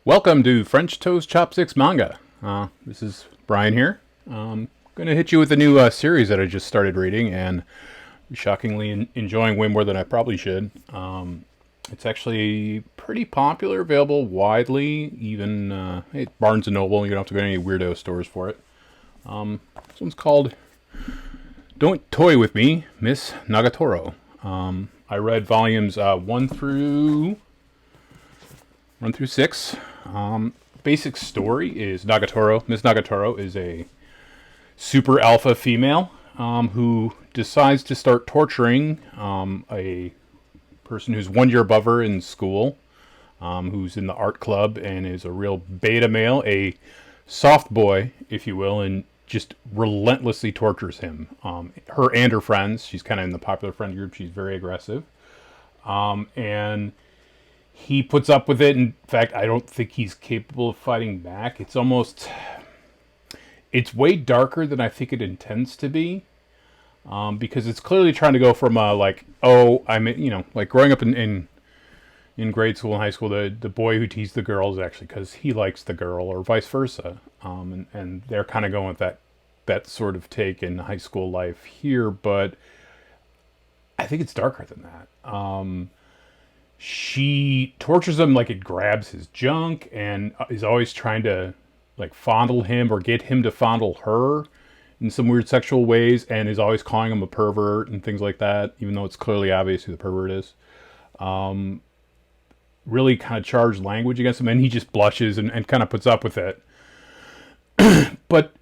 Welcome to French Toast Chopsticks Manga. This is Brian here. Going to hit you with a new series that I just started reading and shockingly enjoying way more than I probably should. It's actually pretty popular, available widely, even at Barnes & Noble. You don't have to go to any weirdo stores for it. This one's called Don't Toy With Me, Miss Nagatoro. I read volumes 1 through 6. Basic story is Miss Nagatoro is a super alpha female who decides to start torturing a person who's 1 year above her in school, who's in the art club and is a real beta male, a soft boy, if you will, and just relentlessly tortures him. Her and her friends. She's kind of in the popular friend group. She's very aggressive. And he puts up with it. In fact, I don't think he's capable of fighting back. It's way darker than I think it intends to be. Because it's clearly trying to go from like growing up in grade school and high school, the boy who teased the girls actually because he likes the girl, or vice versa. And they're kind of going with that sort of take in high school life here, but I think it's darker than that. She tortures him like it grabs his junk and is always trying to like fondle him or get him to fondle her in some weird sexual ways, and is always calling him a pervert and things like that, even though it's clearly obvious who the pervert is. Really kind of charged language against him, and he just blushes and kind of puts up with it. But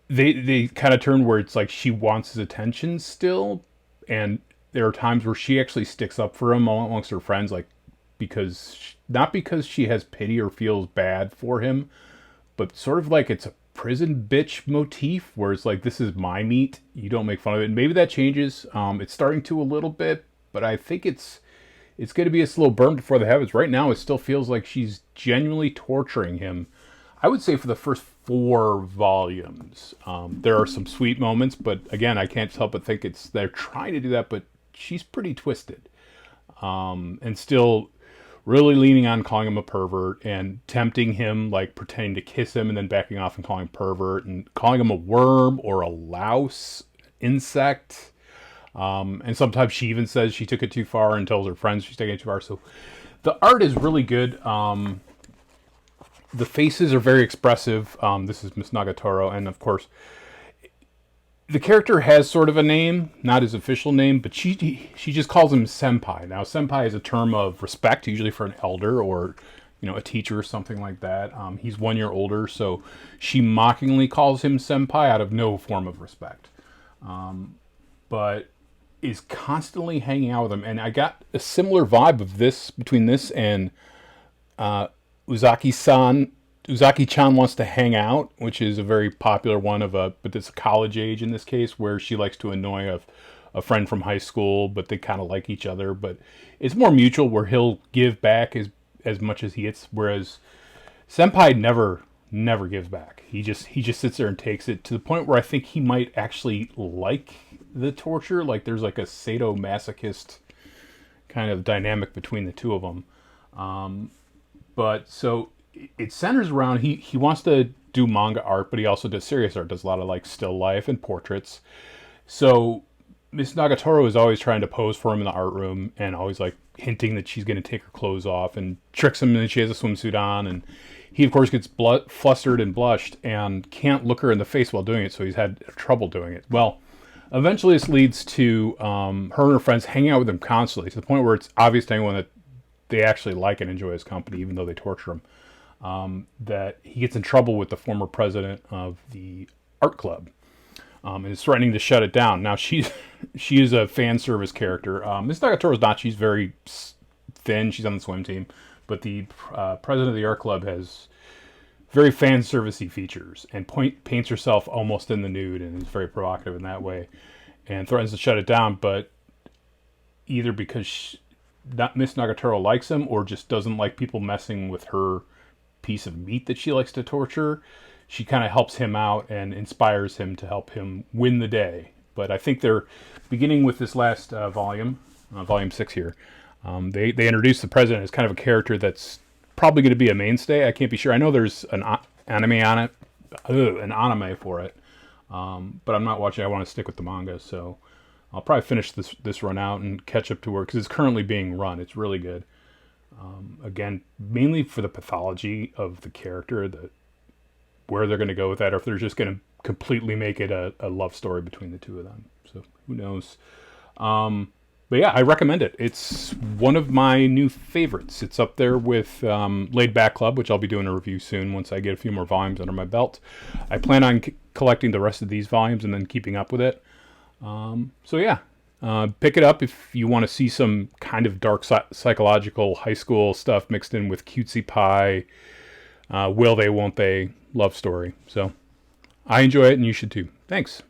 they kind of turn where it's like she wants his attention still, and there are times where she actually sticks up for him amongst her friends, like not because she has pity or feels bad for him, but sort of like it's a prison bitch motif where it's like, this is my meat, you don't make fun of it. And maybe that changes. It's starting to a little bit, but I think it's going to be a slow burn before the heavens. Right now, it still feels like she's genuinely torturing him. I would say for the first 4 volumes, there are some sweet moments, but again, I can't help but think they're trying to do that, but she's pretty twisted, and still really leaning on calling him a pervert and tempting him, like pretending to kiss him and then backing off and calling him pervert and calling him a worm or a louse insect. And sometimes she even says she took it too far and tells her friends she's taking it too far. So the art is really good. The faces are very expressive. This is Miss Nagatoro, and of course, the character has sort of a name, not his official name, but she just calls him senpai. Now, senpai is a term of respect, usually for an elder or a teacher or something like that. He's 1 year older, so she mockingly calls him senpai out of no form of respect, but is constantly hanging out with him. And I got a similar vibe of this between this and Uzaki-chan Wants to Hang Out, which is a very popular one but it's a college age in this case, where she likes to annoy a friend from high school, but they kind of like each other. But it's more mutual, where he'll give back as much as he gets, whereas Senpai never gives back. He just sits there and takes it, to the point where I think he might actually like the torture. Like there's like a sadomasochist kind of dynamic between the two of them. But so it centers around, he wants to do manga art, but he also does serious art, does a lot of like still life and portraits. So Miss Nagatoro is always trying to pose for him in the art room and always like hinting that she's going to take her clothes off, and tricks him, and she has a swimsuit on, and he of course gets flustered and blushed and can't look her in the face while doing it, so he's had trouble doing it. Well, eventually this leads to her and her friends hanging out with him constantly, to the point where it's obvious to anyone that they actually like and enjoy his company, even though they torture him. That he gets in trouble with the former president of the art club, and is threatening to shut it down. Now she is a fan service character. Miss Nagatoro's not. She's very thin. She's on the swim team, but the president of the art club has very fan servicey features and paints herself almost in the nude, and is very provocative in that way, and threatens to shut it down. But either because Miss Nagatoro likes him, or just doesn't like people messing with her piece of meat that she likes to torture, she kind of helps him out and inspires him to help him win the day. But I think they're beginning with this last volume 6 here. They introduce the president as kind of a character that's probably going to be a mainstay. I can't be sure. I know there's anime on it, an anime for it, but I'm not watching. I want to stick with the manga, so I'll probably finish this run out and catch up to her because it's currently being run. It's really good. Again, mainly for the pathology of the character, where they're going to go with that, or if they're just going to completely make it a love story between the two of them. So who knows? But yeah, I recommend it. It's one of my new favorites. It's up there with Laid Back Club, which I'll be doing a review soon once I get a few more volumes under my belt. I plan on collecting the rest of these volumes and then keeping up with it. So yeah, pick it up if you want to see some kind of dark psychological high school stuff mixed in with cutesy pie, will they, won't they love story. So I enjoy it and you should too. Thanks.